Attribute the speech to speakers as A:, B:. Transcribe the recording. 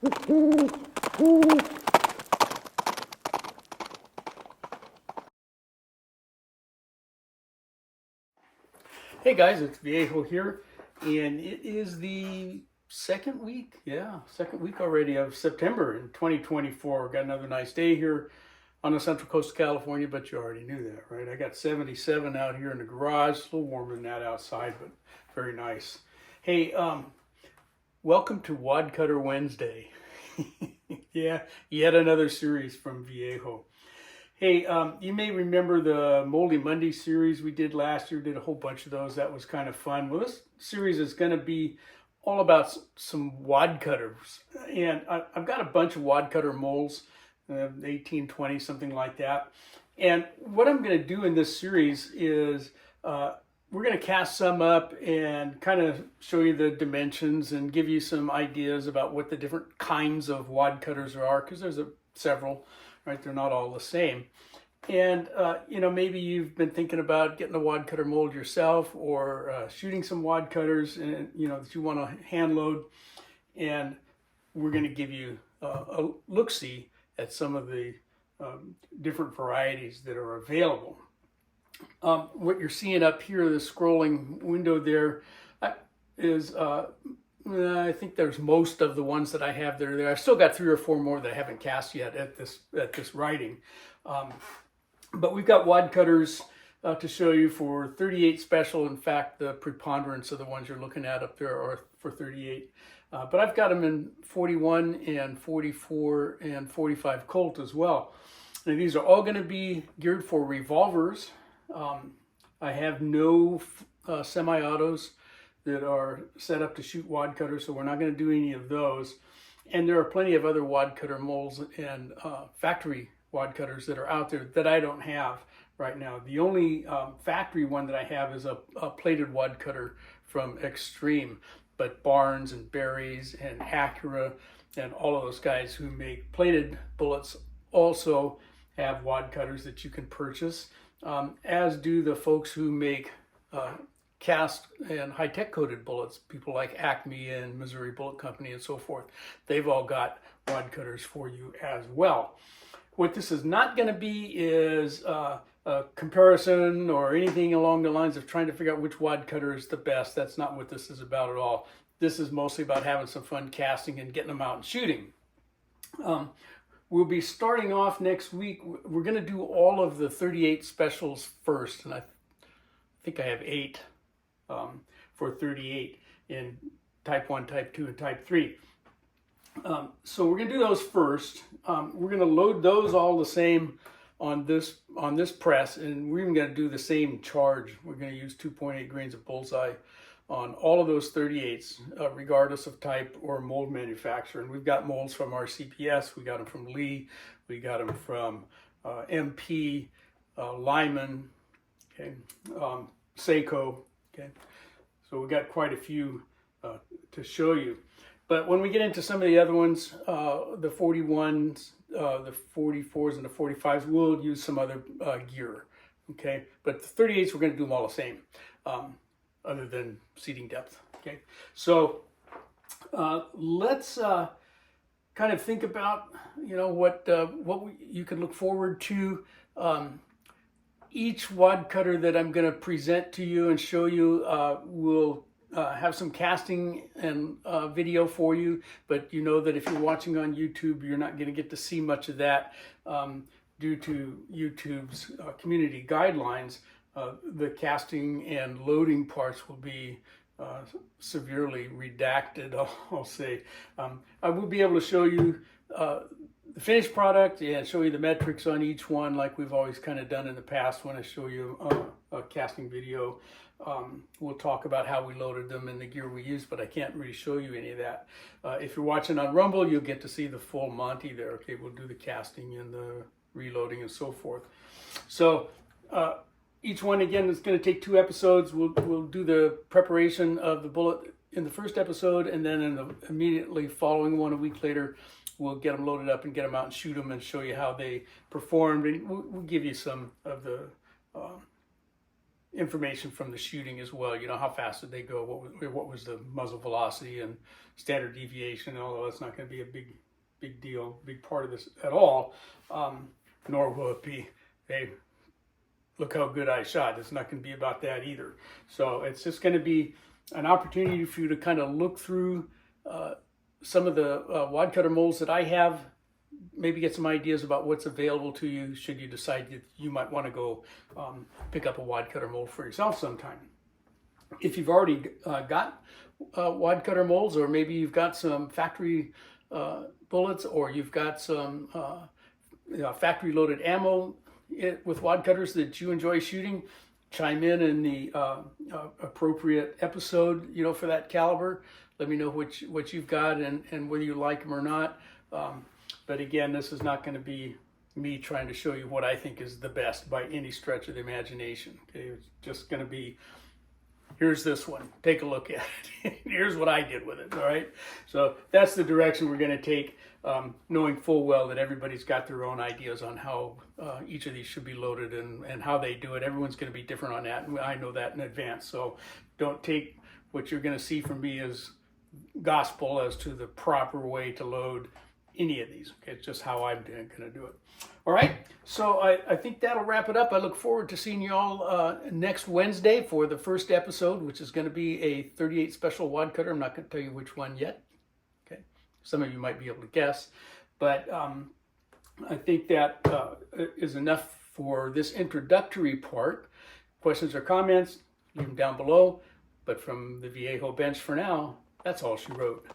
A: Hey guys, it's Viejo here, and it is the second week already of September in 2024. Got another nice day here on the central coast of California, but you already knew that, right? I got 77 out here in the garage, a little warmer than that outside, but very nice. Hey, welcome to Wadcutter Wednesday. Yeah, yet another series from Viejo. Hey, you may remember the Moldy Monday series we did last year, did a whole bunch of those. That was kind of fun. Well, this series is going to be all about some wadcutters. And I've got a bunch of wadcutter molds, 18, 20, something like that. And what I'm going to do in this series is we're going to cast some up and kind of show you the dimensions and give you some ideas about what the different kinds of wadcutters there are, because there's several. Right, they're not all the same. And, maybe you've been thinking about getting a wadcutter mold yourself or shooting some wadcutters and, that you want to hand load. And we're going to give you a look-see at some of the different varieties that are available. What you're seeing up here, the scrolling window there, is I think there's most of the ones that I have that are there. I've still got 3 or 4 more that I haven't cast yet at this writing. But we've got wadcutters to show you for 38 special. In fact, the preponderance of the ones you're looking at up there are for 38. But I've got them in 41 and 44 and 45 Colt as well. And these are all going to be geared for revolvers. I have no semi-autos that are set up to shoot wadcutters, so we're not going to do any of those. And there are plenty of other wadcutter molds and factory wadcutters that are out there that I don't have right now. The only factory one that I have is a plated wadcutter from Extreme, but Barnes and Berries and Acura and all of those guys who make plated bullets also have wadcutters that you can purchase, as do the folks who make cast and high-tech coated bullets, people like Acme and Missouri Bullet Company and so forth. They've all got wadcutters for you as well. What this is not going to be is a comparison or anything along the lines of trying to figure out which wadcutter is the best. That's not what this is about at all. This is mostly about having some fun casting and getting them out and shooting. We'll be starting off next week. We're going to do all of the 38 specials first, and I think I have 8. For 38 in type 1, type 2, and type 3. So we're going to do those first. We're going to load those all the same on this press, and we're even going to do the same charge. We're going to use 2.8 grains of bullseye on all of those 38s, regardless of type or mold manufacturer. And we've got molds from RCBS, we got them from Lee, we got them from MP, Lyman, okay, Seaco. Okay, so we got quite a few to show you. But when we get into some of the other ones, the 41s, the 44s, and the 45s, we'll use some other gear. Okay, but the 38s, we're going to do them all the same, other than seating depth. Okay, so let's kind of think about what you can look forward to. Each wadcutter that I'm going to present to you and show you will have some casting and video for you, but you know that if you're watching on YouTube, you're not going to get to see much of that due to YouTube's community guidelines. The casting and loading parts will be severely redacted, I'll say. I will be able to show you the finished product and show you the metrics on each one like we've always kind of done in the past when I show you a casting video. We'll talk about how we loaded them and the gear we used, but I can't really show you any of that. If you're watching on Rumble, you'll get to see the full Monty there. Okay, we'll do the casting and the reloading and so forth. So each one, again, is going to take 2 episodes. We'll do the preparation of the bullet in the first episode, and then in the immediately following one a week later, we'll get them loaded up and get them out and shoot them and show you how they performed. And we'll give you some of the information from the shooting as well. You know, how fast did they go? What was the muzzle velocity and standard deviation? Although it's not going to be a big deal, big part of this at all. Nor will it be, hey, look how good I shot. It's not going to be about that either. So it's just going to be an opportunity for you to kind of look through some of the Wadcutter molds that I have, maybe get some ideas about what's available to you should you decide that you might want to go pick up a Wadcutter mold for yourself sometime. If you've already got Wadcutter molds, or maybe you've got some factory bullets, or you've got some factory loaded ammo with Wadcutters that you enjoy shooting, chime in the appropriate episode, you know, for that caliber. Let me know what you've got and whether you like them or not. But again, this is not going to be me trying to show you what I think is the best by any stretch of the imagination. Okay? It's just going to be, here's this one, take a look at it. Here's what I did with it, all right? So that's the direction we're going to take, knowing full well that everybody's got their own ideas on how each of these should be loaded and how they do it. Everyone's going to be different on that, and I know that in advance. So don't take what you're going to see from me as gospel as to the proper way to load any of these. Okay, it's just how I'm going to do it. All right, so I think that'll wrap it up. I look forward to seeing you all next Wednesday for the first episode, which is going to be a 38 special Wadcutter. I'm not going to tell you which one yet. Okay, some of you might be able to guess, but I think that is enough for this introductory part. Questions or comments, leave them down below. But from the Viejo bench for now, that's all she wrote.